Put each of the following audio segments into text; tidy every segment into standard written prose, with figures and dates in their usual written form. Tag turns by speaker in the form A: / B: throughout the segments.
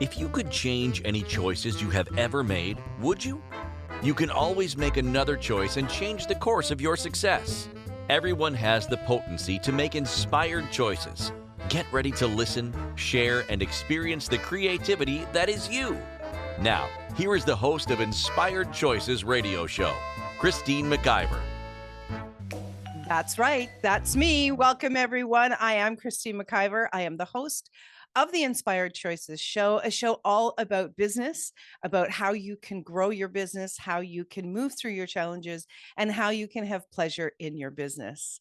A: If you could change any choices you have ever made, would you? You can always make another choice and change the course of your success. Everyone has the potency to make inspired choices. Get ready to listen, share, and experience the creativity that is you. Now, here is the host of Inspired Choices radio show, Christine McIver.
B: That's right. That's me. Welcome, everyone. I am Christine McIver. I am the host of the Inspired Choices show, a show all about business, about how you can grow your business, how you can move through your challenges, and how you can have pleasure in your business.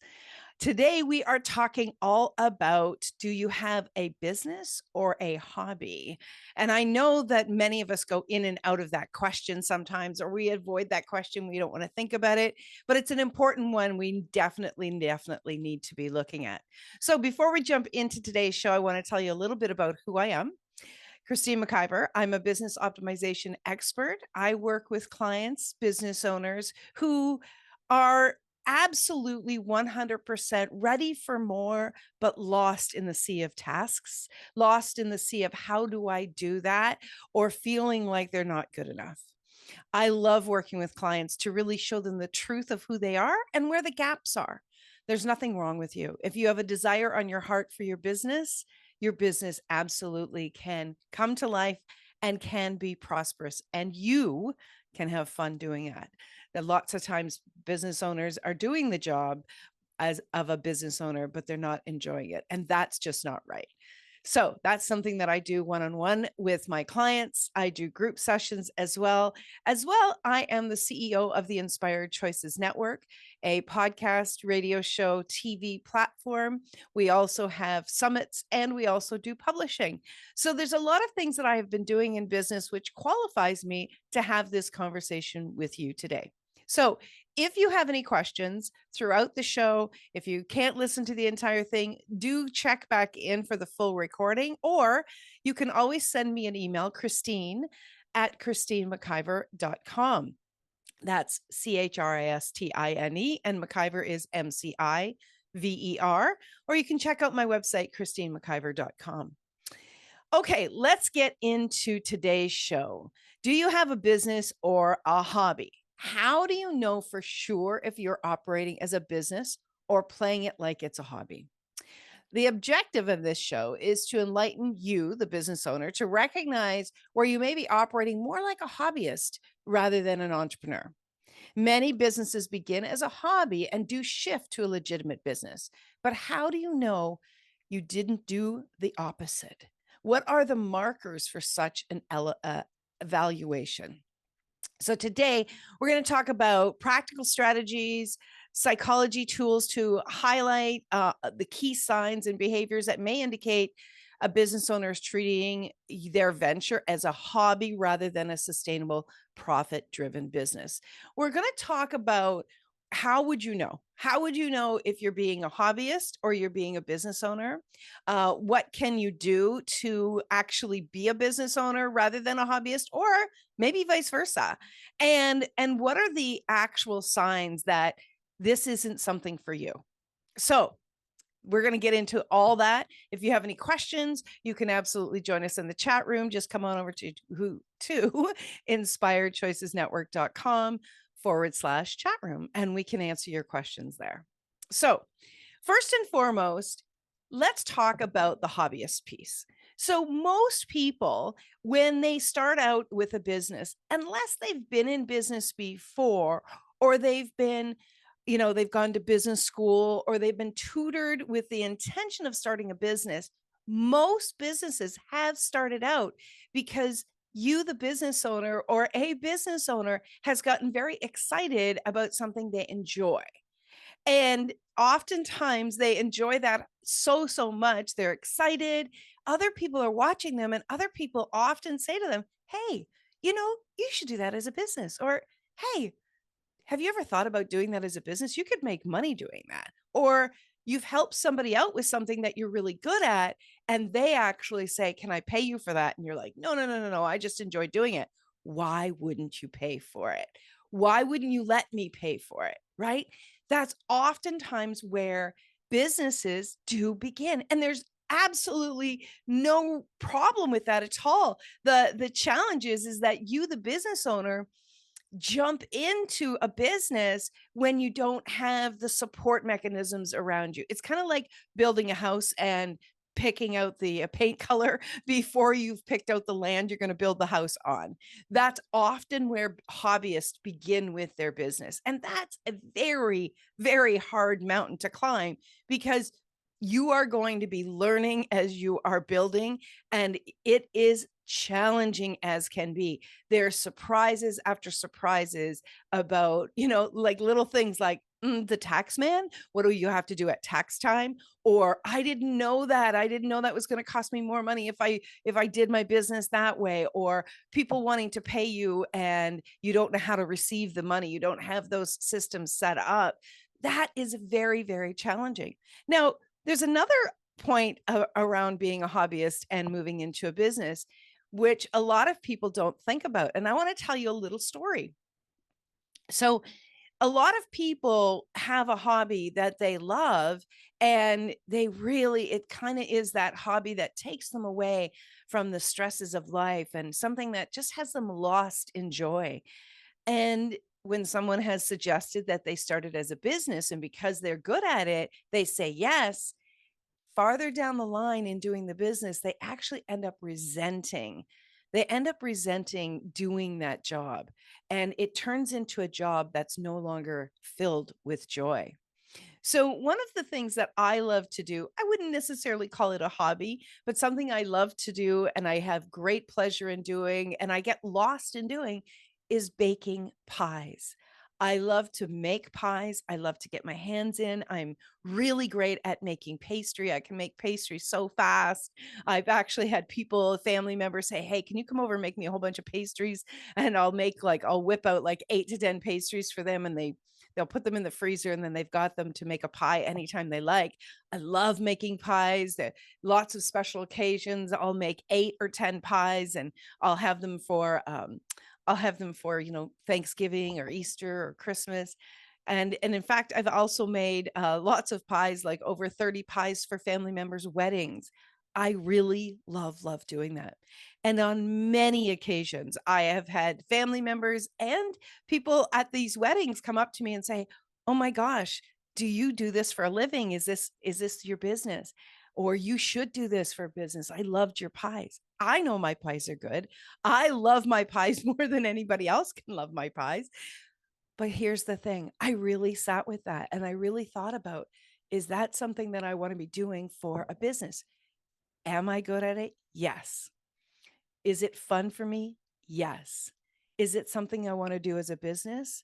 B: Today, we are talking all about, do you have a business or a hobby? And I know that many of us go in and out of that question sometimes, or we avoid that question. We don't want to think about it, but it's an important one we definitely need to be looking at. So before we jump into today's show, I want to tell you a little bit about who I am. Christine McIver. I'm a business optimization expert. I work with clients, business owners who are absolutely 100% ready for more, but lost in the sea of tasks, lost in the sea of how do I do that, or feeling like they're not good enough. I love working with clients to really show them the truth of who they are and where the gaps are. There's nothing wrong with you. If you have a desire on your heart for your business absolutely can come to life and can be prosperous, and you can have fun doing that. That lots of times business owners are doing the job as of a business owner, but they're not enjoying it. And that's just not right. So that's something that I do one-on-one with my clients. I do group sessions as well. I am the CEO of the Inspired Choices Network, a podcast, radio show, TV platform. We also have summits and we also do publishing. So there's a lot of things that I have been doing in business, which qualifies me to have this conversation with you today. So if you have any questions throughout the show, if you can't listen to the entire thing, do check back in for the full recording, or you can always send me an email, Christine@ChristineMcIver.com. That's CHRISTINE, and McIver is MCIVER, or you can check out my website, ChristineMcIver.com. Okay, let's get into today's show. Do you have a business or a hobby? How do you know for sure if you're operating as a business or playing it like it's a hobby? The objective of this show is to enlighten you, the business owner, to recognize where you may be operating more like a hobbyist rather than an entrepreneur. Many businesses begin as a hobby and do shift to a legitimate business. But how do you know you didn't do the opposite? What are the markers for such an evaluation? So today we're going to talk about practical strategies, psychology tools to highlight the key signs and behaviors that may indicate a business owner is treating their venture as a hobby rather than a sustainable, profit-driven business. We're going to talk about how would you know? How would you know if you're being a hobbyist or you're being a business owner? What can you do to actually be a business owner rather than a hobbyist, or maybe vice versa? And what are the actual signs that this isn't something for you? So we're going to get into all that. If you have any questions, you can absolutely join us in the chat room. Just come on over to inspiredchoicesnetwork.com/chat room, and we can answer your questions there. So first and foremost, let's talk about the hobbyist piece. So most people, when they start out with a business, unless they've been in business before, or they've been, they've gone to business school, or they've been tutored with the intention of starting a business, most businesses have started out because you, the business owner, or a business owner, has gotten very excited about something they enjoy. And oftentimes they enjoy that so much. They're excited. Other people are watching them, and other people often say to them, hey, you should do that as a business. Or, hey, have you ever thought about doing that as a business? You could make money doing that. Or you've helped somebody out with something that you're really good at, and they actually say, can I pay you for that? And you're like, no. I just enjoy doing it. Why wouldn't you pay for it? Why wouldn't you let me pay for it? Right? That's oftentimes where businesses do begin. And there's absolutely no problem with that at all. The challenge is that you, the business owner, jump into a business when you don't have the support mechanisms around you. It's kind of like building a house and picking out the paint color before you've picked out the land you're going to build the house on. That's often where hobbyists begin with their business. And that's a very, very hard mountain to climb because you are going to be learning as you are building, and it is challenging as can be. There's surprises after surprises about, like little things like the tax man. What do you have to do at tax time? Or I didn't know that. I didn't know that was going to cost me more money if I did my business that way. Or people wanting to pay you and you don't know how to receive the money. You don't have those systems set up. That is very, very challenging. Now, there's another point around being a hobbyist and moving into a business, which a lot of people don't think about. And I want to tell you a little story. So, a lot of people have a hobby that they love, and it kind of is that hobby that takes them away from the stresses of life and something that just has them lost in joy. And when someone has suggested that they started as a business and because they're good at it, they say yes, farther down the line in doing the business, they actually end up resenting. They end up resenting doing that job. And it turns into a job that's no longer filled with joy. So, one of the things that I love to do, I wouldn't necessarily call it a hobby, but something I love to do and I have great pleasure in doing and I get lost in doing is baking pies. I love to make pies. I love to get my hands in. I'm really great at making pastry. I can make pastry so fast. I've actually had people, family members say, "Hey, can you come over and make me a whole bunch of pastries?" And I'll whip out like 8 to 10 pastries for them and they'll put them in the freezer and then they've got them to make a pie anytime they like. I love making pies. There lots of special occasions. I'll make 8 or 10 pies and I'll have them for Thanksgiving or Easter or Christmas. And in fact, I've also made lots of pies, like over 30 pies for family members' weddings. I really love doing that. And on many occasions, I have had family members and people at these weddings come up to me and say, "Oh my gosh, do you do this for a living? Is this your business? Or you should do this for business. I loved your pies." I know my pies are good. I love my pies more than anybody else can love my pies. But here's the thing, I really sat with that and I really thought about, is that something that I want to be doing for a business? Am I good at it? Yes. Is it fun for me? Yes. Is it something I want to do as a business?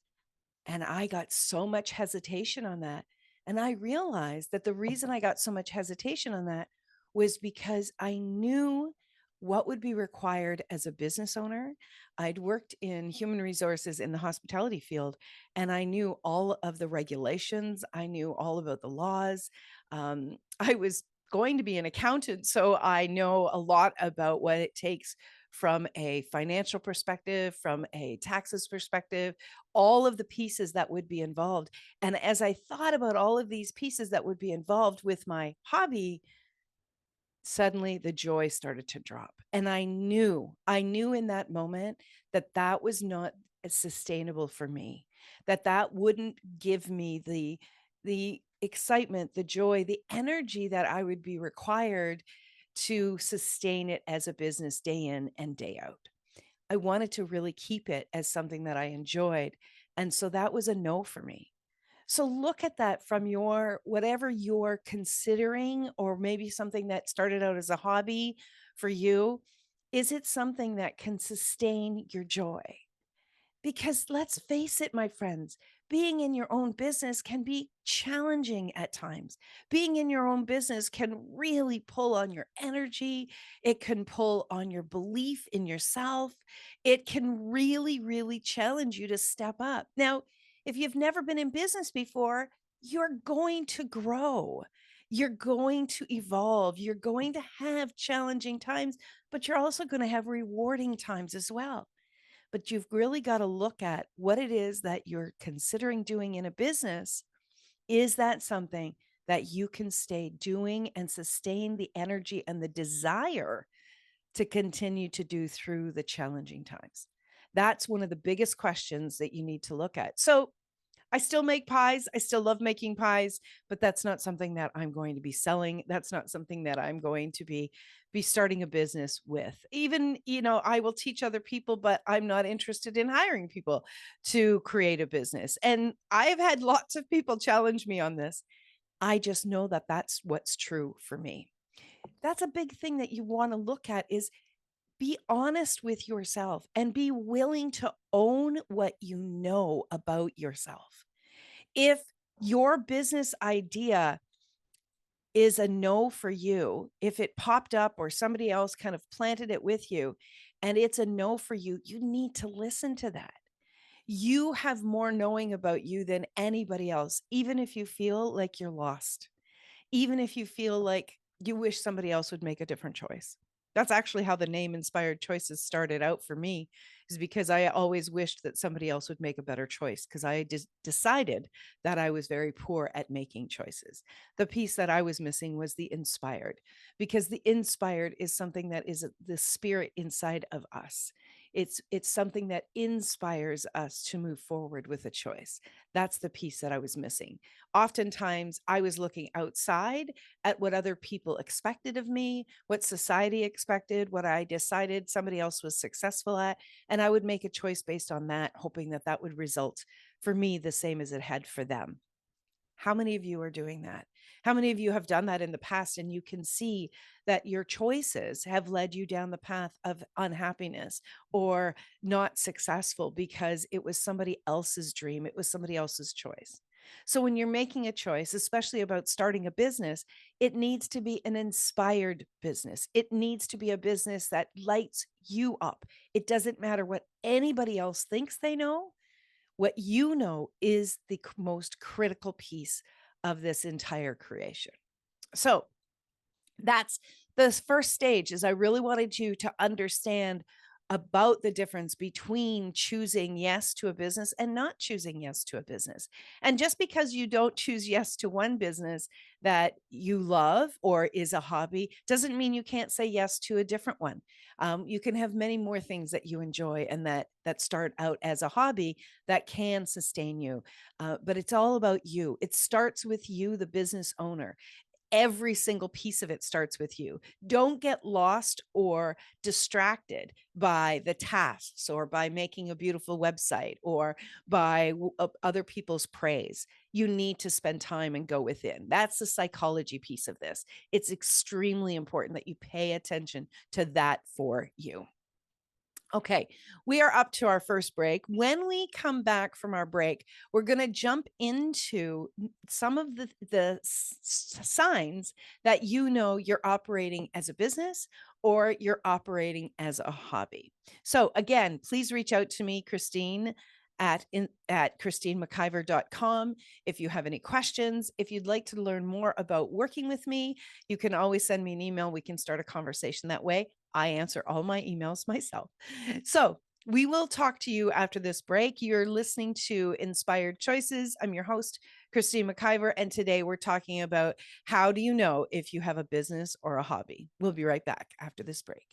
B: And I got so much hesitation on that. And I realized that the reason I got so much hesitation on that was because I knew what would be required as a business owner. I'd worked in human resources in the hospitality field, and I knew all of the regulations. I knew all about the laws. I was going to be an accountant, so I know a lot about what it takes from a financial perspective, from a taxes perspective, all of the pieces that would be involved. And as I thought about all of these pieces that would be involved with my hobby, suddenly the joy started to drop. And I knew in that moment that that was not as sustainable for me, that that wouldn't give me the excitement, the joy, the energy that I would be required to sustain it as a business day in and day out. I wanted to really keep it as something that I enjoyed. And so that was a no for me. So look at that from your whatever you're considering, or maybe something that started out as a hobby for you. Is it something that can sustain your joy? Because let's face it, my friends, being in your own business can be challenging at times. Being in your own business can really pull on your energy. It can pull on your belief in yourself. It can really, really challenge you to step up. Now, if you've never been in business before, you're going to grow. You're going to evolve. You're going to have challenging times, but you're also going to have rewarding times as well. But you've really got to look at what it is that you're considering doing in a business. Is that something that you can stay doing and sustain the energy and the desire to continue to do through the challenging times? That's one of the biggest questions that you need to look at. So I still make pies. I still love making pies, but that's not something that I'm going to be selling. That's not something that I'm going to be starting a business with. Even, I will teach other people, but I'm not interested in hiring people to create a business. And I've had lots of people challenge me on this. I just know that that's what's true for me. That's a big thing that you want to look at is be honest with yourself and be willing to own what you know about yourself. If your business idea is a no for you, if it popped up or somebody else kind of planted it with you and it's a no for you, you need to listen to that. You have more knowing about you than anybody else, even if you feel like you're lost, even if you feel like you wish somebody else would make a different choice. That's actually how the name Inspired Choices started out for me, is because I always wished that somebody else would make a better choice because I decided that I was very poor at making choices. The piece that I was missing was the inspired, because the inspired is something that is the spirit inside of us. It's something that inspires us to move forward with a choice. That's the piece that I was missing. Oftentimes, I was looking outside at what other people expected of me, what society expected, what I decided somebody else was successful at, and I would make a choice based on that, hoping that that would result for me the same as it had for them. How many of you are doing that? How many of you have done that in the past and you can see that your choices have led you down the path of unhappiness or not successful because it was somebody else's dream, it was somebody else's choice? So when you're making a choice, especially about starting a business, it needs to be an inspired business. It needs to be a business that lights you up. It doesn't matter what anybody else thinks they know. What you know is the most critical piece of this entire creation. So that's the first stage, is I really wanted you to understand about the difference between choosing yes to a business and not choosing yes to a business. And just because you don't choose yes to one business that you love or is a hobby doesn't mean you can't say yes to a different one. You can have many more things that you enjoy and that start out as a hobby that can sustain you. But it's all about you. It starts with you, the business owner. Every single piece of it starts with you. Don't get lost or distracted by the tasks or by making a beautiful website or by other people's praise. You need to spend time and go within. That's the psychology piece of this. It's extremely important that you pay attention to that for you. Okay, we are up to our first break. When we come back from our break, we're going to jump into some of the signs that you know you're operating as a business or you're operating as a hobby. So again, please reach out to me, Christine, at christinemciver.com. If you have any questions, if you'd like to learn more about working with me, you can always send me an email. We can start a conversation that way. I answer all my emails myself. So we will talk to you after this break. You're listening to Inspired Choices. I'm your host, Christine McIver, and today we're talking about how do you know if you have a business or a hobby. We'll be right back after this break.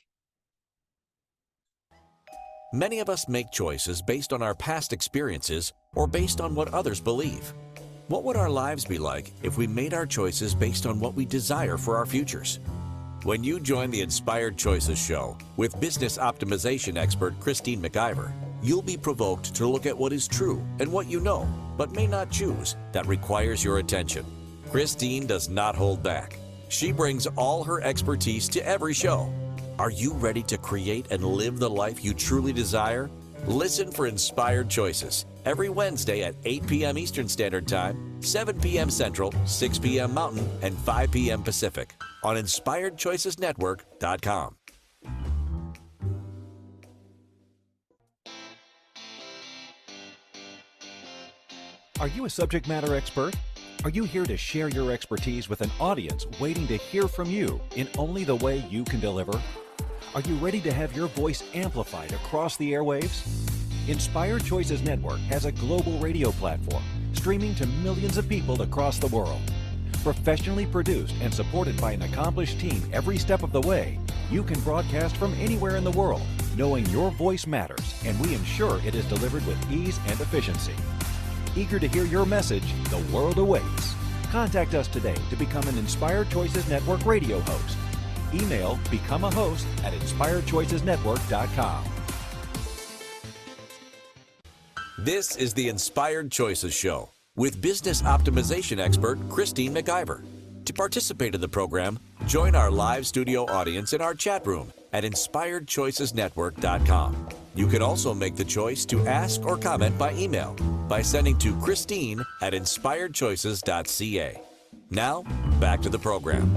A: Many of us make choices based on our past experiences or based on what others believe. What would our lives be like if we made our choices based on what we desire for our futures? When you join the Inspired Choices show with business optimization expert Christine McIver, you'll be provoked to look at what is true and what you know, but may not choose, that requires your attention. Christine does not hold back. She brings all her expertise to every show. Are you ready to create and live the life you truly desire? Listen for Inspired Choices every Wednesday at 8 p.m. Eastern Standard Time, 7 p.m. Central, 6 p.m. Mountain, and 5 p.m. Pacific on InspiredChoicesNetwork.com.
C: Are you a subject matter expert? Are you here to share your expertise with an audience waiting to hear from you in only the way you can deliver? Are you ready to have your voice amplified across the airwaves? Inspired Choices Network has a global radio platform streaming to millions of people across the world. Professionally produced and supported by an accomplished team every step of the way, you can broadcast from anywhere in the world, knowing your voice matters, and we ensure it is delivered with ease and efficiency. Eager to hear your message, the world awaits. Contact us today to become an Inspired Choices Network radio host. Email become a host at inspiredchoicesnetwork.com.
A: This is the Inspired Choices Show with business optimization expert Christine McIver. To participate in the program, join our live studio audience in our chat room at inspiredchoicesnetwork.com. You can also make the choice to ask or comment by email by sending to Christine at inspiredchoices.ca. Now, back to the program.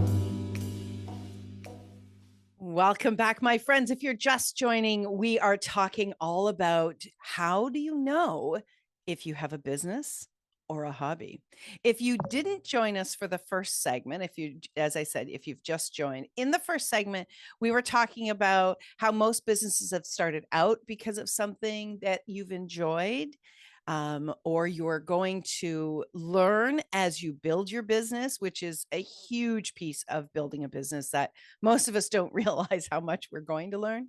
B: Welcome back, my friends. If you're just joining, we are talking all about how do you know if you have a business or a hobby. If you didn't join us for the first segment, as I said, if you've just joined, in the first segment, we were talking about how most businesses have started out because of something that you've enjoyed, or you're going to learn as you build your business, which is a huge piece of building a business that most of us don't realize how much we're going to learn.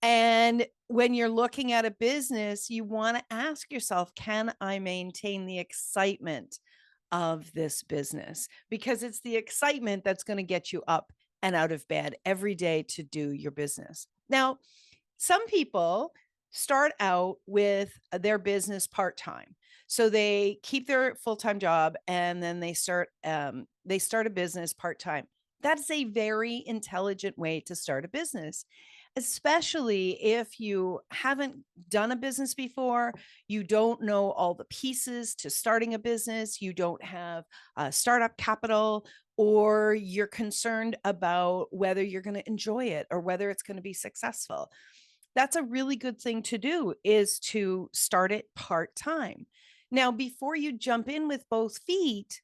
B: And when you're looking at a business, you want to ask yourself, can I maintain the excitement of this business? Because it's the excitement that's going to get you up and out of bed every day to do your business. Now, some people start out with their business part-time. So they keep their full-time job and then they start a business part-time. That's a very intelligent way to start a business, especially if you haven't done a business before, you don't know all the pieces to starting a business, you don't have startup capital, or you're concerned about whether you're going to enjoy it or whether it's going to be successful. That's a really good thing to do, is to start it part-time. Now, before you jump in with both feet,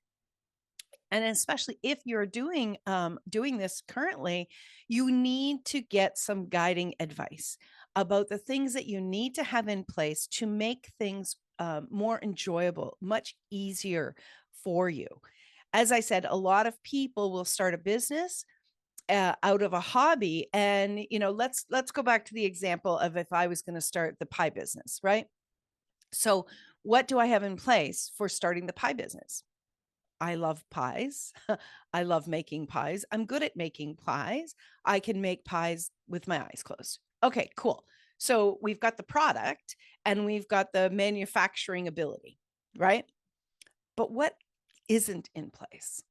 B: and especially if you're doing this currently, you need to get some guiding advice about the things that you need to have in place to make things more enjoyable, much easier for you. As I said, a lot of people will start a business out of a hobby. And, let's go back to the example of if I was going to start the pie business, right? So what do I have in place for starting the pie business? I love pies. I love making pies. I'm good at making pies. I can make pies with my eyes closed. Okay, cool. So we've got the product and we've got the manufacturing ability, right? But what isn't in place?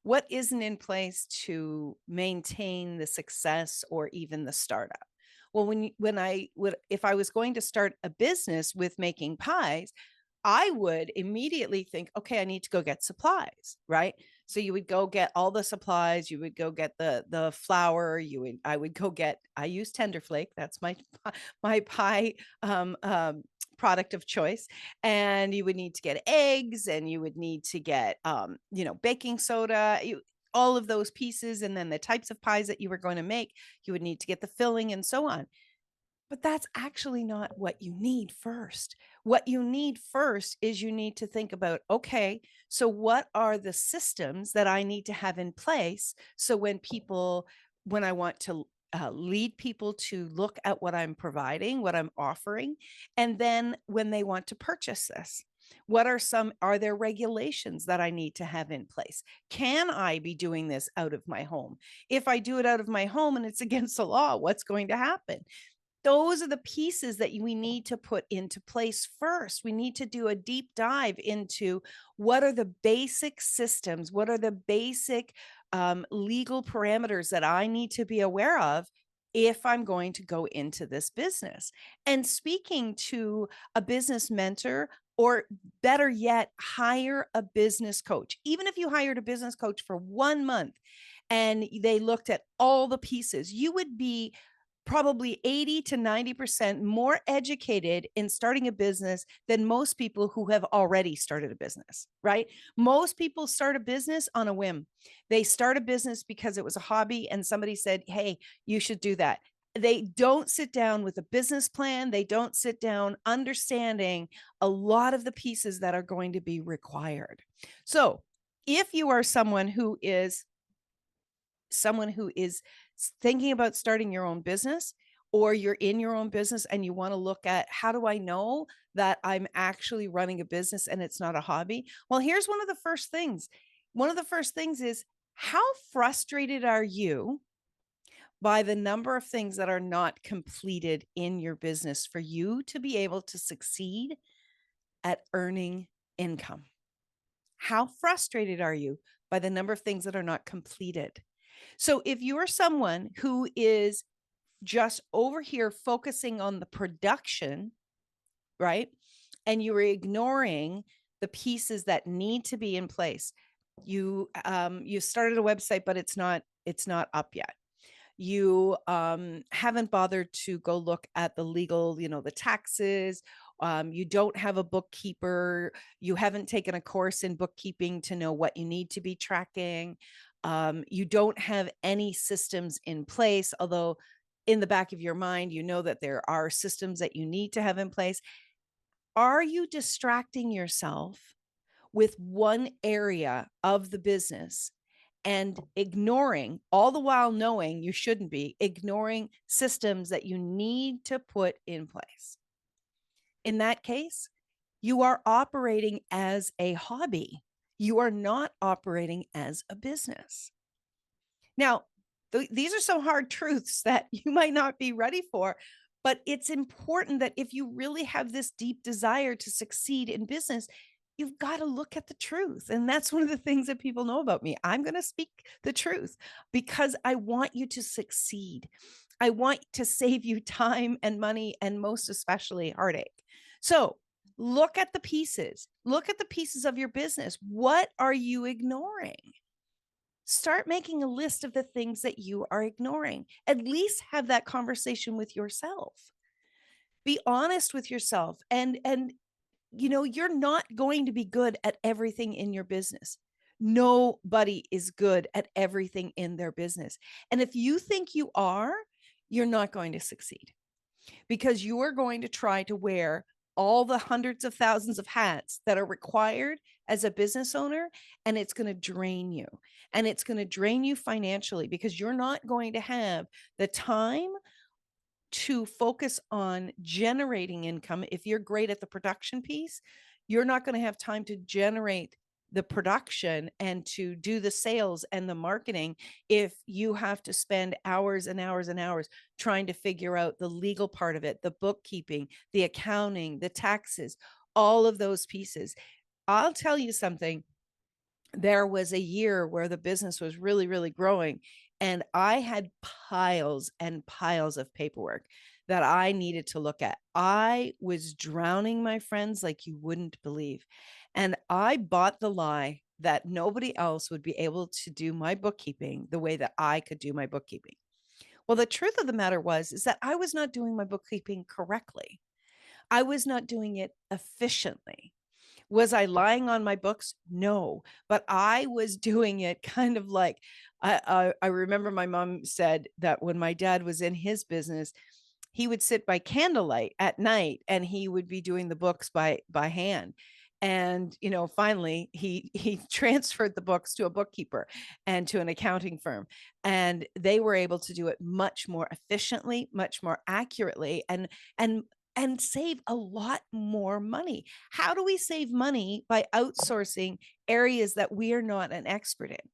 B: What isn't in place to maintain the success or even the startup? Well, if I was going to start a business with making pies, I would immediately think, okay, I need to go get supplies, right? So you would go get all the supplies. You would go get the flour. I use Tenderflake. That's my pie product of choice. And you would need to get eggs, and you would need to get baking soda, all of those pieces, and then the types of pies that you were going to make. You would need to get the filling and so on. But that's actually not what you need first. What you need first is you need to think about, okay, so what are the systems that I need to have in place? So when I want to lead people to look at what I'm providing, what I'm offering, and then when they want to purchase this, are there regulations that I need to have in place? Can I be doing this out of my home? If I do it out of my home and it's against the law, what's going to happen? Those are the pieces that we need to put into place first. We need to do a deep dive into what are the basic systems, what are the basic legal parameters that I need to be aware of if I'm going to go into this business. And speaking to a business mentor, or better yet, hire a business coach. Even if you hired a business coach for 1 month and they looked at all the pieces, you would be probably 80 to 90% more educated in starting a business than most people who have already started a business, right? Most people start a business on a whim. They start a business because it was a hobby and somebody said, hey, you should do that. They don't sit down with a business plan. They don't sit down understanding a lot of the pieces that are going to be required. So If you are someone who is thinking about starting your own business, or you're in your own business and you want to look at, how do I know that I'm actually running a business and it's not a hobby? Well, here's one of the first things. One of the first things is, how frustrated are you by the number of things that are not completed in your business for you to be able to succeed at earning income? How frustrated are you by the number of things that are not completed? So if you're someone who is just over here focusing on the production, right? And you are ignoring the pieces that need to be in place. You started a website, but it's not up yet. You haven't bothered to go look at the legal, the taxes. You don't have a bookkeeper. You haven't taken a course in bookkeeping to know what you need to be tracking. You don't have any systems in place, although in the back of your mind, you know that there are systems that you need to have in place. Are you distracting yourself with one area of the business and ignoring, all the while knowing you shouldn't be, ignoring systems that you need to put in place? In that case, you are operating as a hobby. You are not operating as a business. Now, these are some hard truths that you might not be ready for, but it's important that if you really have this deep desire to succeed in business, you've got to look at the truth. And that's one of the things that people know about me. I'm going to speak the truth because I want you to succeed. I want to save you time and money, and most especially heartache. So look at the pieces. Look at the pieces of your business. What are you ignoring? Start making a list of the things that you are ignoring. At least have that conversation with yourself. Be honest with yourself. And you're not going to be good at everything in your business. Nobody is good at everything in their business. And if you think you are, you're not going to succeed, because you are going to try to wear all the hundreds of thousands of hats that are required as a business owner, and it's going to drain you. And it's going to drain you financially, because you're not going to have the time to focus on generating income. If you're great at the production piece, you're not going to have time to generate the production and to do the sales and the marketing if you have to spend hours and hours and hours trying to figure out the legal part of it, the bookkeeping, the accounting, the taxes, all of those pieces. I'll tell you something. There was a year where the business was really, really growing, and I had piles and piles of paperwork that I needed to look at. I was drowning, my friends, like you wouldn't believe. And I bought the lie that nobody else would be able to do my bookkeeping the way that I could do my bookkeeping. Well, the truth of the matter is that I was not doing my bookkeeping correctly. I was not doing it efficiently. Was I lying on my books? No, but I was doing it kind of like, I remember my mom said that when my dad was in his business, he would sit by candlelight at night and he would be doing the books by hand. And finally he transferred the books to a bookkeeper and to an accounting firm, and they were able to do it much more efficiently, much more accurately, and save a lot more money. How do we save money? By outsourcing areas that we are not an expert in.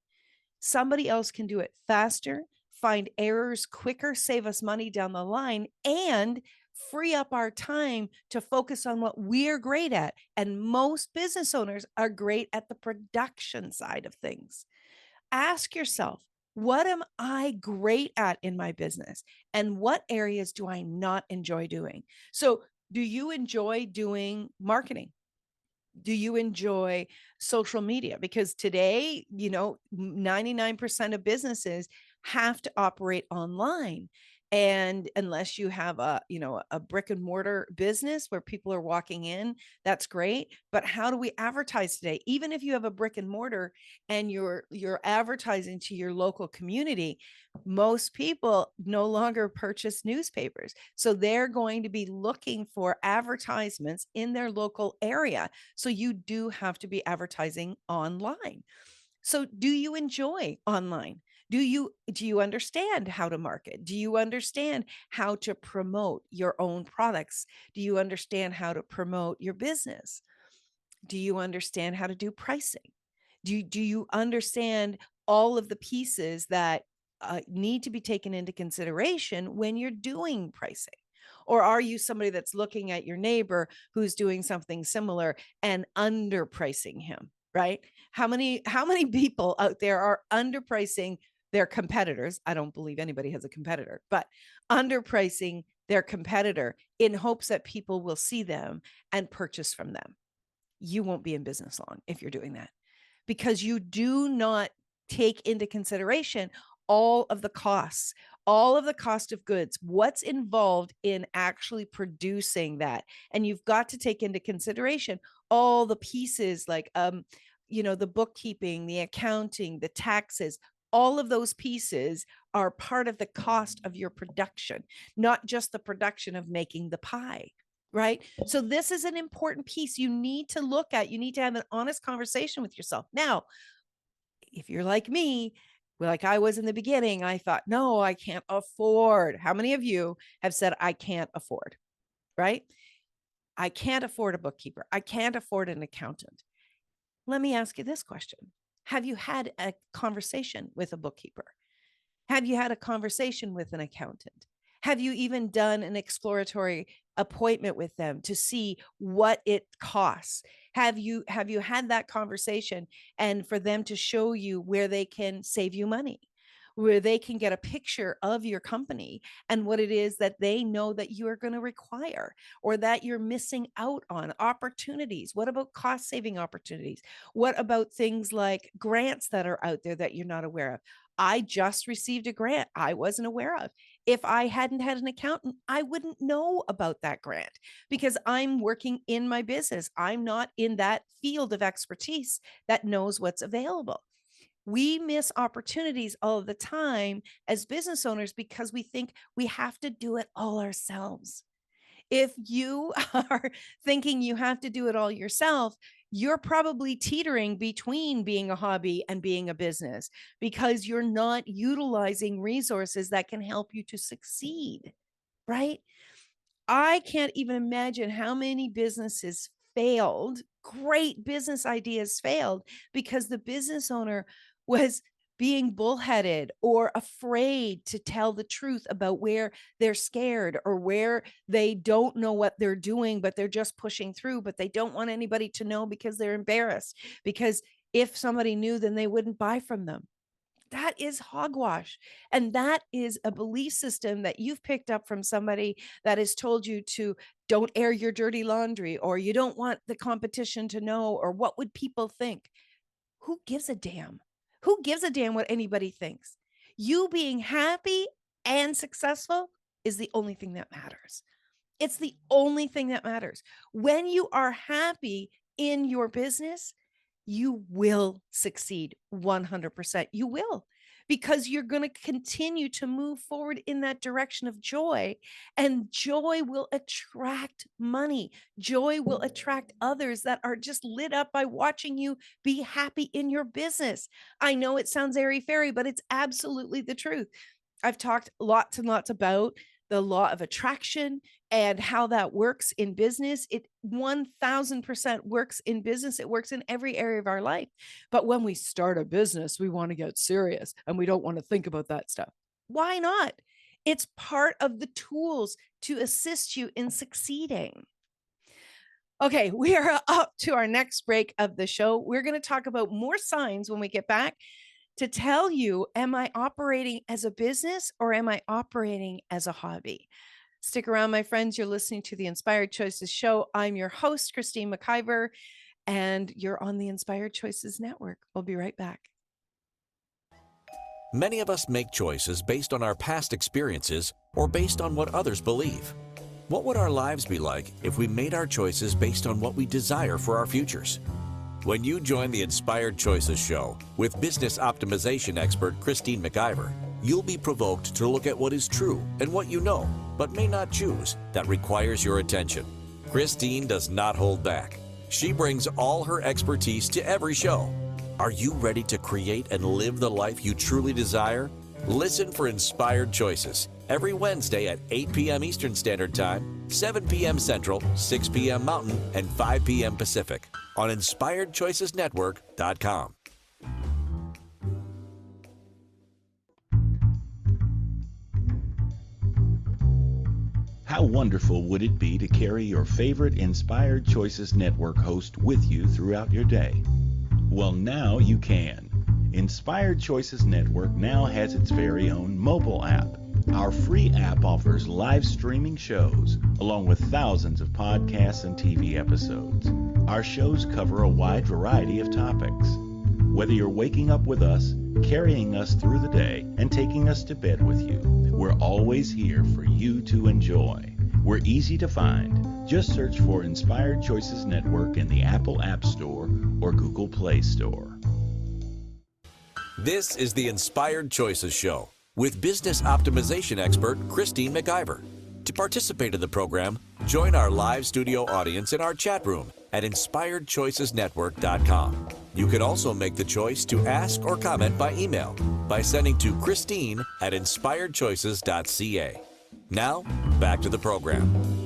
B: Somebody else can do it faster, find errors quicker, save us money down the line, and free up our time to focus on what we're great at. And most business owners are great at the production side of things. Ask yourself, what am I great at in my business? And what areas do I not enjoy doing? So, do you enjoy doing marketing? Do you enjoy social media? Because today, 99% of businesses have to operate online. And unless you have a brick and mortar business where people are walking in, that's great. But how do we advertise today? Even if you have a brick and mortar and you're advertising to your local community, most people no longer purchase newspapers. So they're going to be looking for advertisements in their local area. So you do have to be advertising online. So do you enjoy online? Do you understand how to market? Do you understand how to promote your own products? Do you understand how to promote your business? Do you understand how to do pricing? Do you understand all of the pieces that need to be taken into consideration when you're doing pricing? Or are you somebody that's looking at your neighbor who's doing something similar and underpricing him, right? How many people out there are underpricing their competitors? I don't believe anybody has a competitor, but underpricing their competitor in hopes that people will see them and purchase from them. You won't be in business long if you're doing that, because you do not take into consideration all of the costs, all of the cost of goods, what's involved in actually producing that. And you've got to take into consideration all the pieces like, the bookkeeping, the accounting, the taxes. All of those pieces are part of the cost of your production, not just the production of making the pie. Right. So this is an important piece you need to look at. You need to have an honest conversation with yourself. Now, if you're like me, like I was in the beginning, I thought, no, I can't afford. How many of you have said, I can't afford, right? I can't afford a bookkeeper. I can't afford an accountant. Let me ask you this question. Have you had a conversation with a bookkeeper? Have you had a conversation with an accountant? Have you even done an exploratory appointment with them to see what it costs? Have you had that conversation and for them to show you where they can save you money, where they can get a picture of your company and what it is that they know that you are going to require or that you're missing out on opportunities? What about cost saving opportunities? What about things like grants that are out there that you're not aware of? I just received a grant I wasn't aware of. If I hadn't had an accountant, I wouldn't know about that grant because I'm working in my business. I'm not in that field of expertise that knows what's available. We miss opportunities all the time as business owners because we think we have to do it all ourselves. If you are thinking you have to do it all yourself, you're probably teetering between being a hobby and being a business because you're not utilizing resources that can help you to succeed, right? I can't even imagine how many businesses failed, great business ideas failed because the business owner was being bullheaded or afraid to tell the truth about where they're scared or where they don't know what they're doing, but they're just pushing through, but they don't want anybody to know because they're embarrassed. Because if somebody knew, then they wouldn't buy from them. That is hogwash. And that is a belief system that you've picked up from somebody that has told you to don't air your dirty laundry, or you don't want the competition to know, or what would people think? Who gives a damn? Who gives a damn what anybody thinks? You being happy and successful is the only thing that matters. It's the only thing that matters. When you are happy in your business, you will succeed 100%. You will, because you're going to continue to move forward in that direction of joy, and joy will attract money. Joy will attract others that are just lit up by watching you be happy in your business. I know it sounds airy-fairy, but it's absolutely the truth. I've talked lots and lots about the law of attraction and how that works in business. It 1000% works in business. It works in every area of our life. But when we start a business, we want to get serious and we don't want to think about that stuff. Why not? It's part of the tools to assist you in succeeding. Okay, we are up to our next break of the show. We're going to talk about more signs when we get back to tell you, am I operating as a business or am I operating as a hobby? Stick around, my friends. You're listening to the Inspired Choices Show. I'm your host, Christine McIver, and you're on the Inspired Choices Network. We'll be right back.
A: Many of us make choices based on our past experiences or based on what others believe. What would our lives be like if we made our choices based on what we desire for our futures? When you join the Inspired Choices Show with business optimization expert Christine McIver, you'll be provoked to look at what is true and what you know, but may not choose, that requires your attention. Christine does not hold back. She brings all her expertise to every show. Are you ready to create and live the life you truly desire? Listen for Inspired Choices every Wednesday at 8 p.m. Eastern Standard Time, 7 p.m. Central, 6 p.m. Mountain, and 5 p.m. Pacific on InspiredChoicesNetwork.com.
D: How wonderful would it be to carry your favorite Inspired Choices Network host with you throughout your day? Well, now you can. Inspired Choices Network now has its very own mobile app. Our free app offers live streaming shows, along with thousands of podcasts and TV episodes. Our shows cover a wide variety of topics. Whether you're waking up with us, carrying us through the day, and taking us to bed with you, we're always here for you to enjoy. We're easy to find. Just search for Inspired Choices Network in the Apple App Store or Google Play Store.
A: This is the Inspired Choices Show with business optimization expert Christine McIver. To participate in the program, join our live studio audience in our chat room at InspiredChoicesNetwork.com. You can also make the choice to ask or comment by email by sending to Christine at InspiredChoices.ca. Now, back to the program.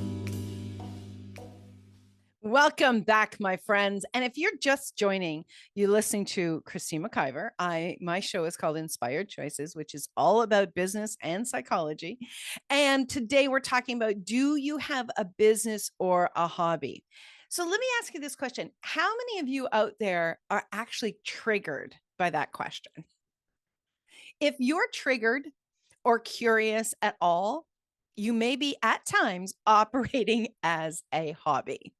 B: Welcome back, my friends. And if you're just joining, you're listening to Christine McIver. My show is called Inspired Choices, which is all about business and psychology. And today we're talking about, do you have a business or a hobby? So let me ask you this question. How many of you out there are actually triggered by that question? If you're triggered or curious at all, you may be at times operating as a hobby.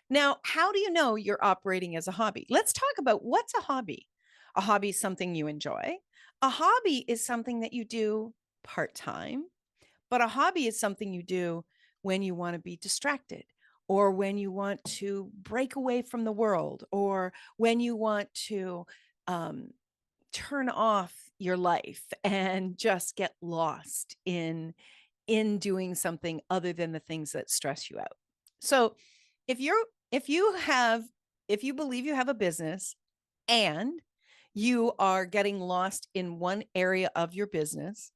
B: Now, how do you know you're operating as a hobby? Let's talk about what's a hobby. A hobby is something you enjoy. A hobby is something that you do part-time, but a hobby is something you do when you want to be distracted, or when you want to break away from the world, or when you want to turn off your life and just get lost in doing something other than the things that stress you out. So if you believe you have a business and you are getting lost in one area of your business,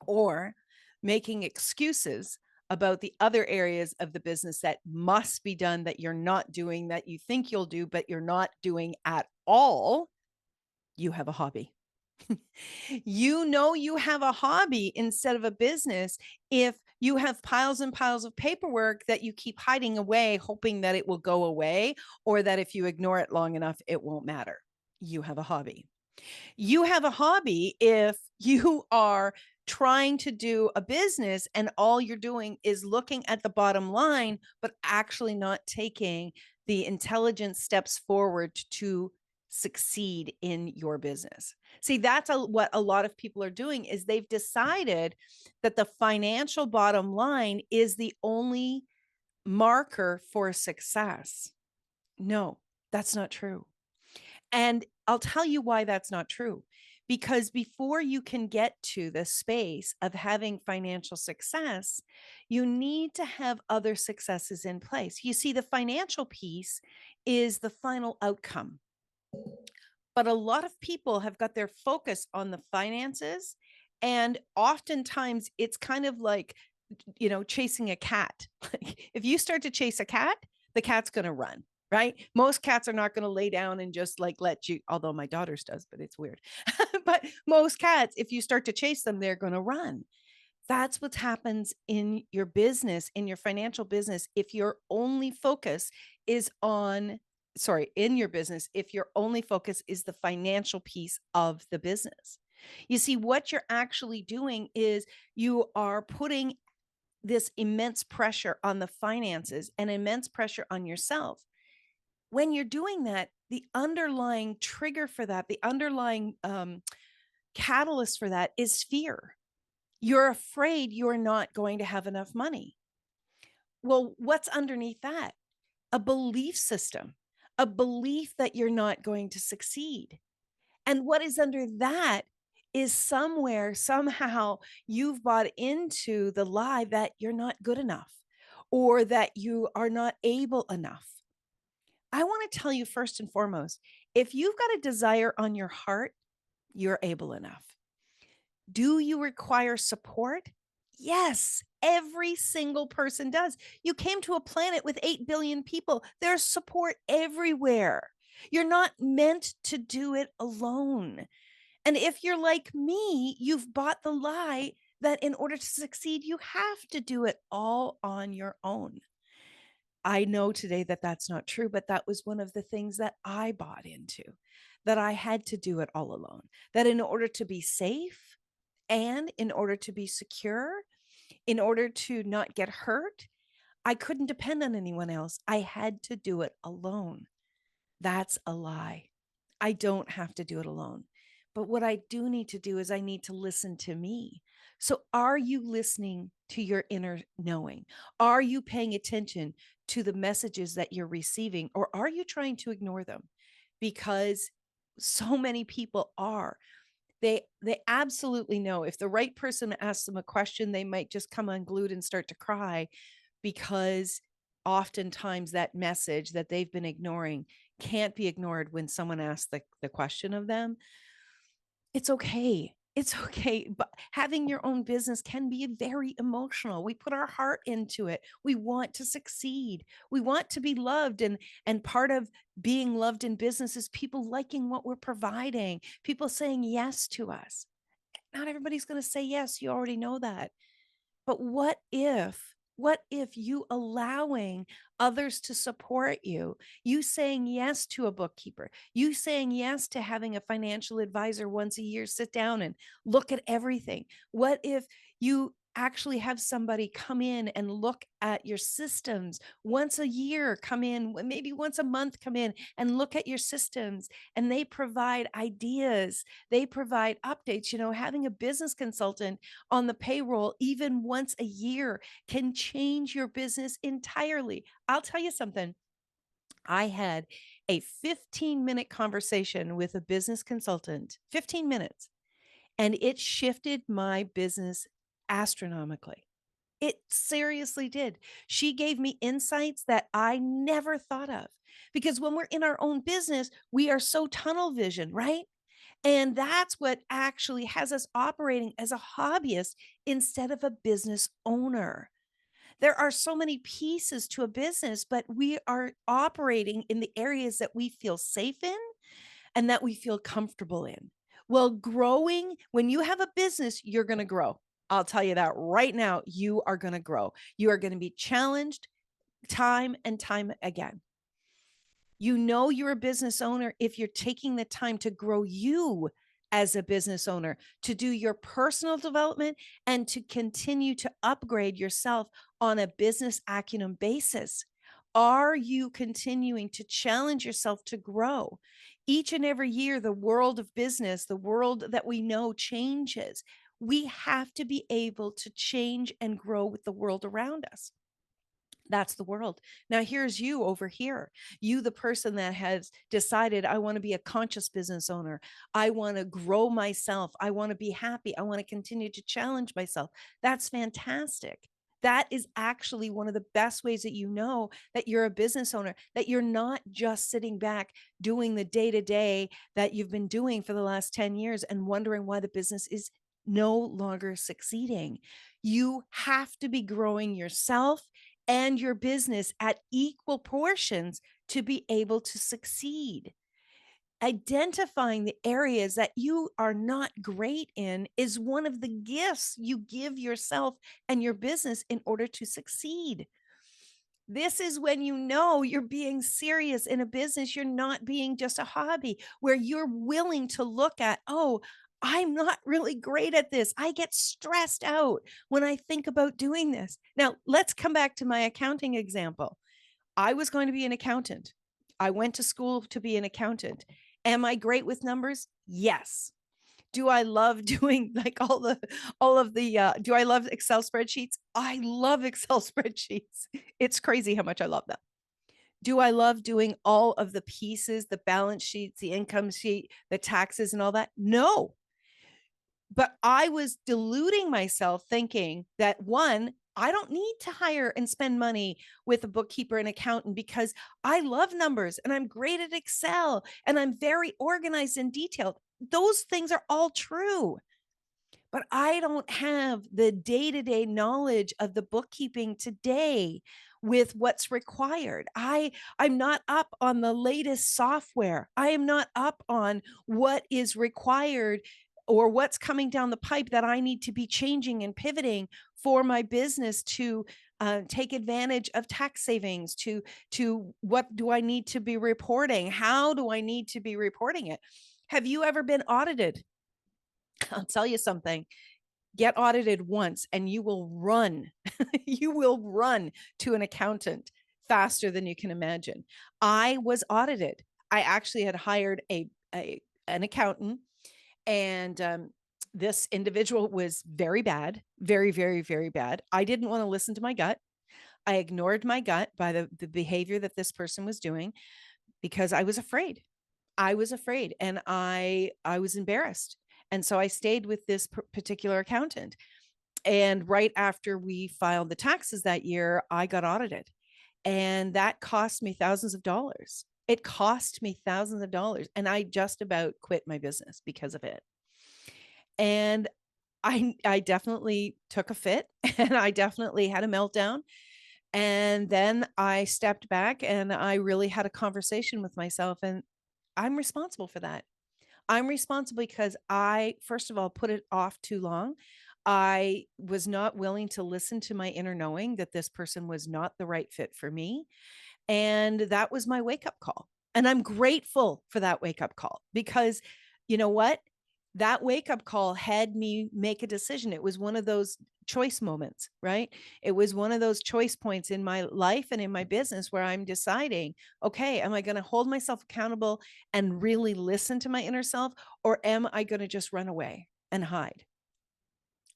B: or making excuses about the other areas of the business that must be done, that you're not doing, that you think you'll do, but you're not doing at all, you have a hobby. You know you have a hobby instead of a business if you have piles and piles of paperwork that you keep hiding away, hoping that it will go away, or that if you ignore it long enough, it won't matter. You have a hobby. You have a hobby if you are trying to do a business and all you're doing is looking at the bottom line, but actually not taking the intelligent steps forward to succeed in your business. See, that's what a lot of people are doing, is they've decided that the financial bottom line is the only marker for success. No, that's not true. And I'll tell you why that's not true. Because before you can get to the space of having financial success, you need to have other successes in place. You see, the financial piece is the final outcome. But a lot of people have got their focus on the finances. And oftentimes it's kind of like, chasing a cat. If you start to chase a cat, the cat's going to run. Right? Most cats are not going to lay down and just let you, although my daughter's does, but it's weird. But most cats, if you start to chase them, they're going to run. That's what happens in your business, in your financial business. If your only focus is in your business, if your only focus is the financial piece of the business. You see, what you're actually doing is you are putting this immense pressure on the finances and immense pressure on yourself. When you're doing that, the underlying trigger for that, the underlying catalyst for that is fear. You're afraid you're not going to have enough money. Well, what's underneath that? A belief system, a belief that you're not going to succeed. And what is under that is somewhere, somehow, you've bought into the lie that you're not good enough, or that you are not able enough. I want to tell you first and foremost, if you've got a desire on your heart, you're able enough. Do you require support? Yes, every single person does. You came to a planet with 8 billion people. There's support everywhere. You're not meant to do it alone. And if you're like me, you've bought the lie that in order to succeed, you have to do it all on your own. I know today that that's not true, but that was one of the things that I bought into, that I had to do it all alone, that in order to be safe and in order to be secure, in order to not get hurt, I couldn't depend on anyone else. I had to do it alone. That's a lie. I don't have to do it alone. But what I do need to do is I need to listen to me. So are you listening to your inner knowing? Are you paying attention to the messages that you're receiving, or are you trying to ignore them? Because so many people are. They absolutely know if the right person asks them a question, they might just come unglued and start to cry, because oftentimes that message that they've been ignoring can't be ignored when someone asks the question of them. It's okay. It's okay. But having your own business can be very emotional. We put our heart into it. We want to succeed. We want to be loved. And part of being loved in business is people liking what we're providing, people saying yes to us. Not everybody's going to say yes. You already know that. But what if you allowing others to support you, you saying yes to a bookkeeper, you saying yes to having a financial advisor once a year, sit down and look at everything? What if you actually have somebody come in and look at your systems once a year, come in, maybe once a month, come in and look at your systems, and they provide ideas, they provide updates. Having a business consultant on the payroll even once a year can change your business entirely. I'll tell you something. I had a 15-minute conversation with a business consultant, 15 minutes, and it shifted my business astronomically. It seriously did. She gave me insights that I never thought of, because when we're in our own business, we are so tunnel vision, right? And that's what actually has us operating as a hobbyist instead of a business owner. There are so many pieces to a business, but we are operating in the areas that we feel safe in and that we feel comfortable in. Well, growing, when you have a business, you're going to grow. I'll tell you that right now, you are going to grow. You are going to be challenged time and time again. You're a business owner if you're taking the time to grow you as a business owner, to do your personal development and to continue to upgrade yourself on a business acumen basis. Are you continuing to challenge yourself to grow? Each and every year, the world of business, the world that we know, changes. We have to be able to change and grow with the world around us. That's the world. Now, here's you over here. You, the person that has decided, I want to be a conscious business owner. I want to grow myself. I want to be happy. I want to continue to challenge myself. That's fantastic. That is actually one of the best ways that you know that you're a business owner, that you're not just sitting back doing the day-to-day that you've been doing for the last 10 years and wondering why the business is no longer succeeding. You have to be growing yourself and your business at equal portions to be able to succeed. Identifying the areas that you are not great in is one of the gifts you give yourself and your business in order to succeed. This is when you know you're being serious in a business. You're not being just a hobby, where you're willing to look at, oh, I'm not really great at this. I get stressed out when I think about doing this. Now, let's come back to my accounting example. I was going to be an accountant. I went to school to be an accountant. Am I great with numbers? Yes. Do I love doing like do I love Excel spreadsheets? I love Excel spreadsheets. It's crazy how much I love them. Do I love doing all of the pieces, the balance sheets, the income sheet, the taxes and all that? No. But I was deluding myself thinking that, one, I don't need to hire and spend money with a bookkeeper and accountant because I love numbers and I'm great at Excel and I'm very organized and detailed. Those things are all true. But I don't have the day-to-day knowledge of the bookkeeping today with what's required. I'm not up on the latest software. I am not up on what is required or what's coming down the pipe that I need to be changing and pivoting for my business to take advantage of tax savings, to what do I need to be reporting? How do I need to be reporting it? Have you ever been audited? I'll tell you something. Get audited once and you will run. You will run to an accountant faster than you can imagine. I was audited. I actually had hired an accountant, and this individual was very bad, very, very, very bad. I didn't want to listen to my gut. I ignored my gut by the behavior that this person was doing because I was afraid. I was afraid and I was embarrassed. And so I stayed with this particular accountant. And right after we filed the taxes that year, I got audited. And that cost me thousands of dollars. It cost me thousands of dollars. And I just about quit my business because of it. And I definitely took a fit and I definitely had a meltdown. And then I stepped back and I really had a conversation with myself. And I'm responsible for that. I'm responsible because I, first of all, put it off too long. I was not willing to listen to my inner knowing that this person was not the right fit for me. And that was my wake up call. And I'm grateful for that wake up call because you know what? That wake up call had me make a decision. It was one of those choice moments, right? It was one of those choice points in my life and in my business where I'm deciding, okay, am I going to hold myself accountable and really listen to my inner self? Or am I going to just run away and hide?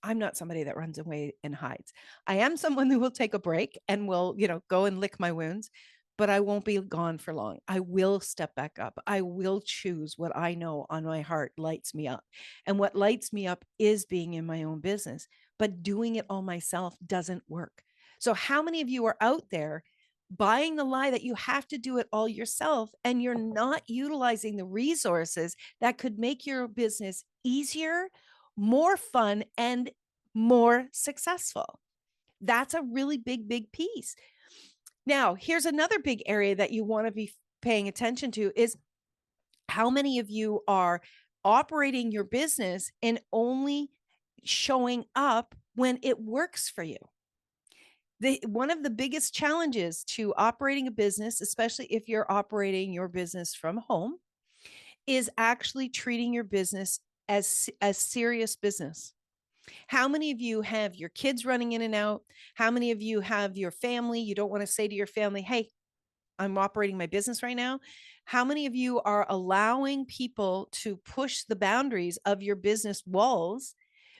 B: I'm not somebody that runs away and hides. I am someone who will take a break and will, go and lick my wounds, but I won't be gone for long. I will step back up. I will choose what I know on my heart lights me up. And what lights me up is being in my own business, but doing it all myself doesn't work. So how many of you are out there buying the lie that you have to do it all yourself and you're not utilizing the resources that could make your business easier, more fun, and more successful? That's a really big, big piece. Now, here's another big area that you want to be paying attention to is how many of you are operating your business and only showing up when it works for you. One of the biggest challenges to operating a business, especially if you're operating your business from home, is actually treating your business as serious business. How many of you have your kids running in and out? How many of you have your family? You don't want to say to your family, hey, I'm operating my business right now. How many of you are allowing people to push the boundaries of your business walls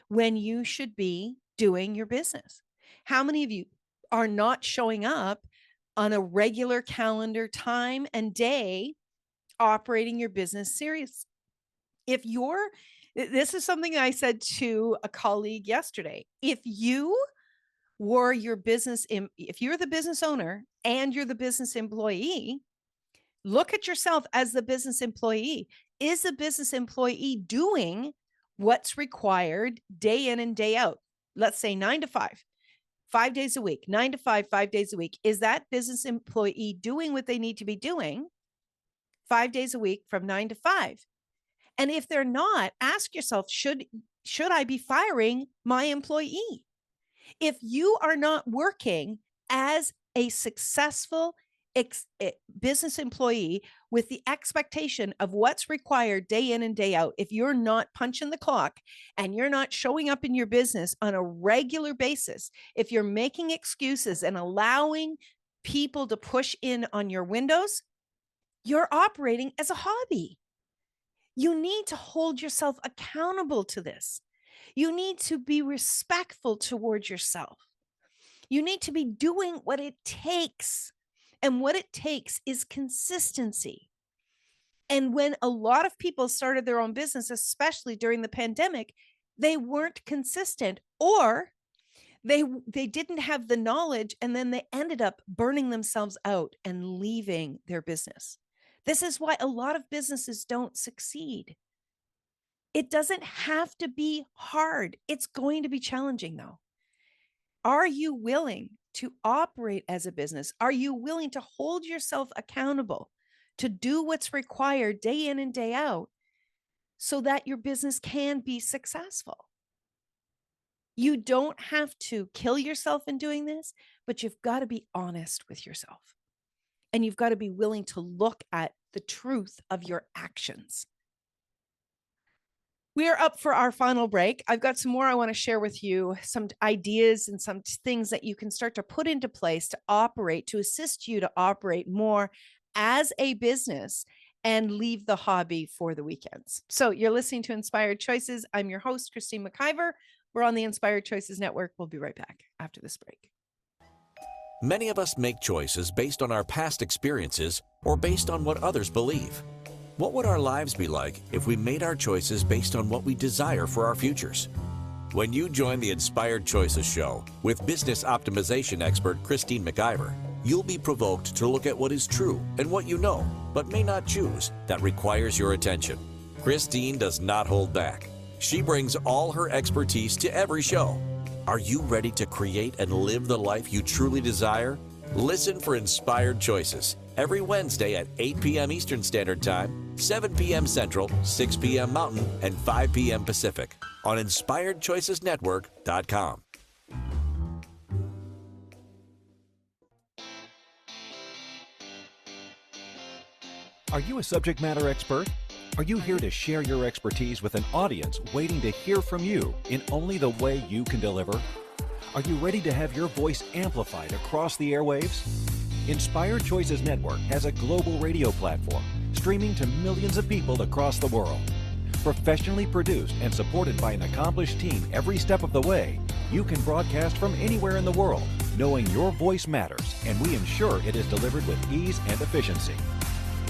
B: when you should be doing your business? How many of you are not showing up on a regular calendar time and day operating your business serious? This is something I said to a colleague yesterday. If you were if you're the business owner and you're the business employee, look at yourself as the business employee. Is the business employee doing what's required day in and day out? Let's say 9 to 5, 5 days a week, 9 to 5, 5 days a week. Is that business employee doing what they need to be doing 5 days a week from 9 to 5? And if they're not, ask yourself, should I be firing my employee? If you are not working as a successful business employee with the expectation of what's required day in and day out, if you're not punching the clock and you're not showing up in your business on a regular basis, if you're making excuses and allowing people to push in on your windows, you're operating as a hobby. You need to hold yourself accountable to this. You need to be respectful towards yourself. You need to be doing what it takes. And what it takes is consistency. And when a lot of people started their own business, especially during the pandemic, they weren't consistent, or They didn't have the knowledge, and then they ended up burning themselves out and leaving their business. This is why a lot of businesses don't succeed. It doesn't have to be hard. It's going to be challenging, though. Are you willing to operate as a business? Are you willing to hold yourself accountable to do what's required day in and day out so that your business can be successful? You don't have to kill yourself in doing this, but you've got to be honest with yourself. And you've got to be willing to look at the truth of your actions. We are up for our final break. I've got some more I want to share with you, some ideas and some things that you can start to put into place to operate, to assist you to operate more as a business and leave the hobby for the weekends. So you're listening to Inspired Choices. I'm your host, Christine McIver. We're on the Inspired Choices Network. We'll be right back after this break.
A: Many of us make choices based on our past experiences or based on what others believe. What would our lives be like if we made our choices based on what we desire for our futures? When you join the Inspired Choices show with business optimization expert Christine McIver, you'll be provoked to look at what is true and what you know, but may not choose, that requires your attention. Christine does not hold back. She brings all her expertise to every show. Are you ready to create and live the life you truly desire? Listen for Inspired Choices every Wednesday at 8 p.m. Eastern Standard Time, 7 p.m. Central, 6 p.m. Mountain, and 5 p.m. Pacific on InspiredChoicesNetwork.com.
C: Are you a subject matter expert? Are you here to share your expertise with an audience waiting to hear from you in only the way you can deliver? Are you ready to have your voice amplified across the airwaves? Inspired Choices Network has a global radio platform streaming to millions of people across the world. Professionally produced and supported by an accomplished team every step of the way, you can broadcast from anywhere in the world, knowing your voice matters, and we ensure it is delivered with ease and efficiency.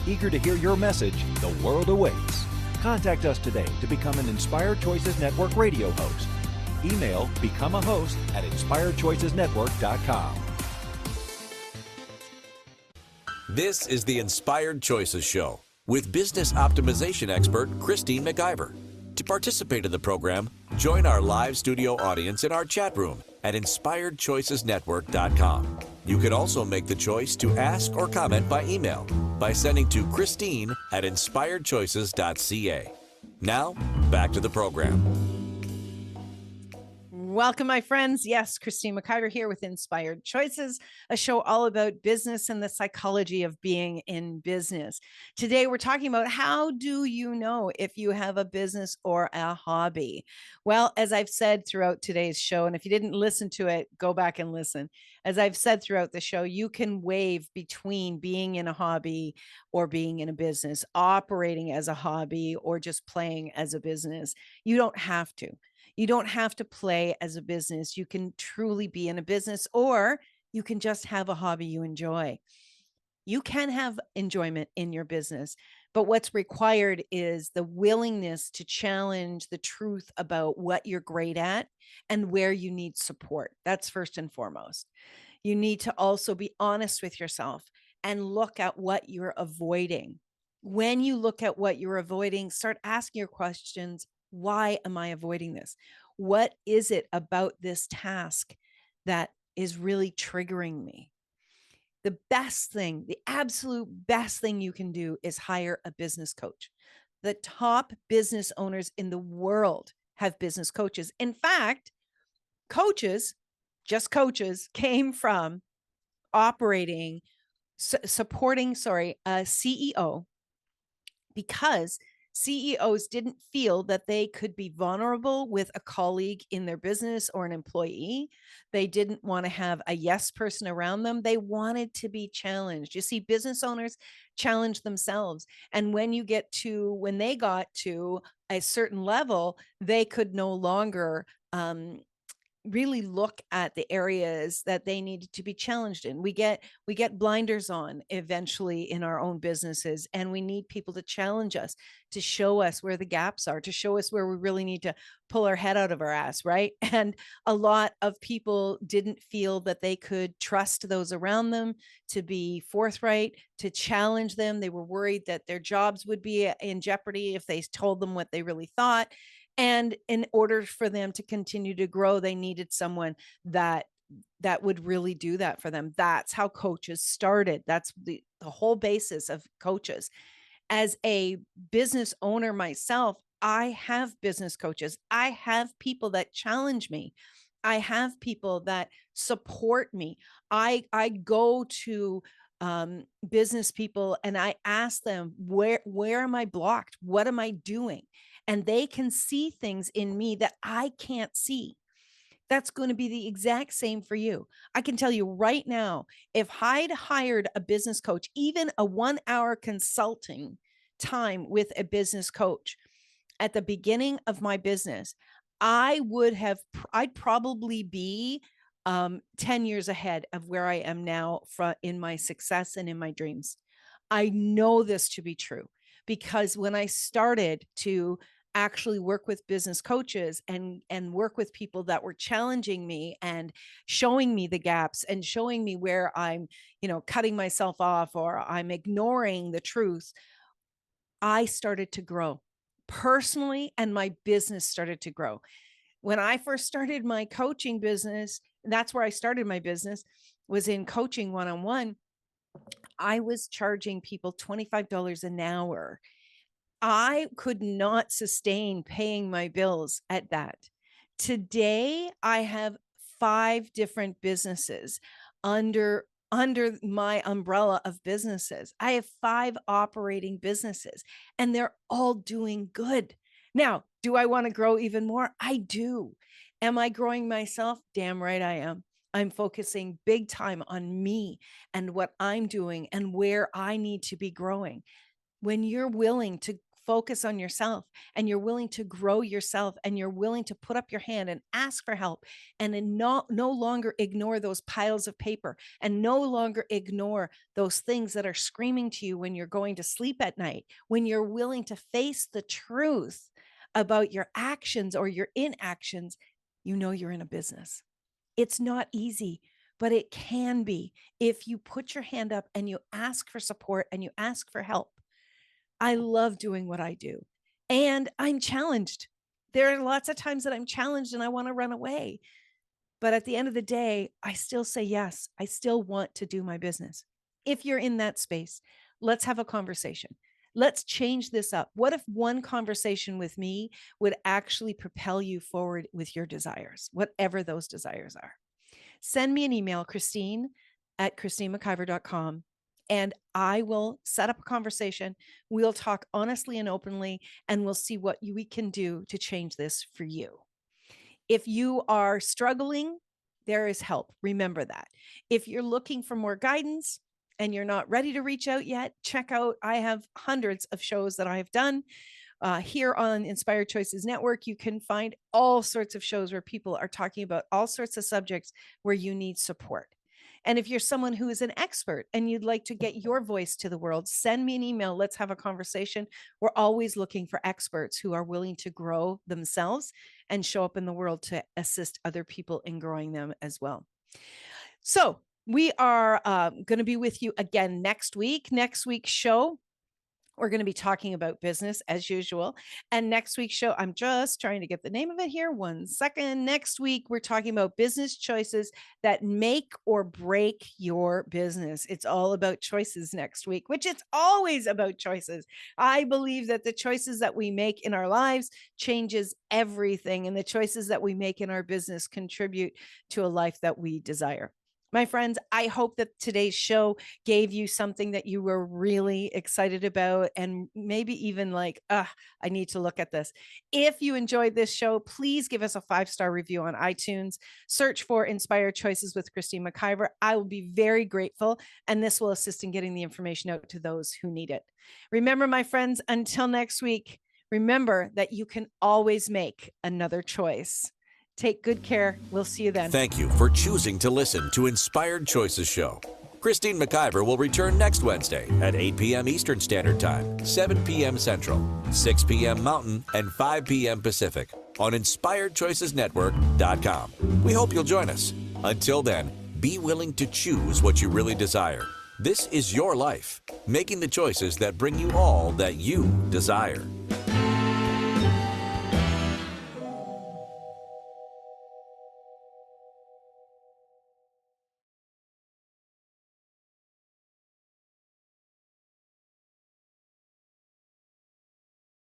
C: Eager to hear your message, the world awaits. Contact us today to become an Inspired Choices Network radio host. Email becomeahost@inspiredchoicesnetwork.com.
A: This is the Inspired Choices Show with business optimization expert Christine McIver. To participate in the program, join our live studio audience in our chat room at inspiredchoicesnetwork.com. You can also make the choice to ask or comment by email by sending to Christine@inspiredchoices.ca. Now, back to the program.
B: Welcome, my friends. Yes, Christine McIver here with Inspired Choices, a show all about business and the psychology of being in business. Today, we're talking about how do you know if you have a business or a hobby? Well, as I've said throughout today's show, and if you didn't listen to it, go back and listen. As I've said throughout the show, you can wave between being in a hobby or being in a business, operating as a hobby or just playing as a business. You don't have to. You don't have to play as a business. You can truly be in a business, or you can just have a hobby you enjoy. You can have enjoyment in your business, but what's required is the willingness to challenge the truth about what you're great at and where you need support. That's first and foremost. You need to also be honest with yourself and look at what you're avoiding. When you look at what you're avoiding, start asking your questions. Why am I avoiding this? What is it about this task that is really triggering me? The best thing, the absolute best thing you can do is hire a business coach. The top business owners in the world have business coaches. In fact, coaches, just coaches, came from operating, supporting, a CEO, because CEOs didn't feel that they could be vulnerable with a colleague in their business or an employee. They didn't want to have a yes person around them. They wanted to be challenged. You see, business owners challenge themselves. And when they got to a certain level, they could no longer really look at the areas that they needed to be challenged in. We get blinders on eventually in our own businesses, and we need people to challenge us, to show us where the gaps are, to show us where we really need to pull our head out of our ass, right? And a lot of people didn't feel that they could trust those around them to be forthright, to challenge them. They were worried that their jobs would be in jeopardy if they told them what they really thought. And in order for them to continue to grow, they needed someone that would really do that for them. That's how coaches started. That's the whole basis of coaches. As a business owner myself, I have business coaches. I have people that challenge me. I have people that support me. I go to business people and I ask them, where am I blocked? What am I doing? And they can see things in me that I can't see. That's going to be the exact same for you. I can tell you right now, if I'd hired a business coach, even a 1-hour consulting time with a business coach at the beginning of my business, I'd probably be 10 years ahead of where I am now in my success and in my dreams. I know this to be true because when I started to actually work with business coaches and work with people that were challenging me and showing me the gaps and showing me where I'm, cutting myself off or I'm ignoring the truth, I started to grow personally and my business started to grow. When I first started my coaching business, that's where I started my business, was in coaching one-on-one. I was charging people $25 an hour. I could not sustain paying my bills at that. Today, I have 5 different businesses under my umbrella of businesses. I have 5 operating businesses and they're all doing good. Now, do I want to grow even more? I do. Am I growing myself? Damn right I am. I'm focusing big time on me and what I'm doing and where I need to be growing. When you're willing to focus on yourself and you're willing to grow yourself and you're willing to put up your hand and ask for help and then no longer ignore those piles of paper and no longer ignore those things that are screaming to you when you're going to sleep at night, when you're willing to face the truth about your actions or your inactions, you're in a business. It's not easy, but it can be if you put your hand up and you ask for support and you ask for help. I love doing what I do and I'm challenged. There are lots of times that I'm challenged and I want to run away. But at the end of the day, I still say yes. I still want to do my business. If you're in that space, let's have a conversation. Let's change this up. What if one conversation with me would actually propel you forward with your desires, whatever those desires are? Send me an email, Christine@ChristineMcIver.com. And I will set up a conversation. We'll talk honestly and openly, and we'll see what we can do to change this for you. If you are struggling, there is help. Remember that. If you're looking for more guidance and you're not ready to reach out yet, check out, I have hundreds of shows that I have done. Here on Inspired Choices Network, you can find all sorts of shows where people are talking about all sorts of subjects where you need support. And if you're someone who is an expert and you'd like to get your voice to the world, send me an email. Let's have a conversation. We're always looking for experts who are willing to grow themselves and show up in the world to assist other people in growing them as well. So we are going to be with you again next week. Next week's show, we're going to be talking about business as usual. And next week's show, I'm just trying to get the name of it here. 1 second. Next week, we're talking about business choices that make or break your business. It's all about choices next week, which it's always about choices. I believe that the choices that we make in our lives changes everything. And the choices that we make in our business contribute to a life that we desire. My friends, I hope that today's show gave you something that you were really excited about and maybe even like, I need to look at this. If you enjoyed this show, please give us a 5-star review on iTunes. Search for Inspired Choices with Christine McIver. I will be very grateful, and this will assist in getting the information out to those who need it. Remember, my friends, until next week, remember that you can always make another choice. Take good care. We'll see you then.
A: Thank you for choosing to listen to Inspired Choices Show. Christine McIver will return next Wednesday at 8 p.m. Eastern Standard Time, 7 p.m. Central, 6 p.m. Mountain, and 5 p.m. Pacific on InspiredChoicesNetwork.com. We hope you'll join us. Until then, be willing to choose what you really desire. This is your life, making the choices that bring you all that you desire.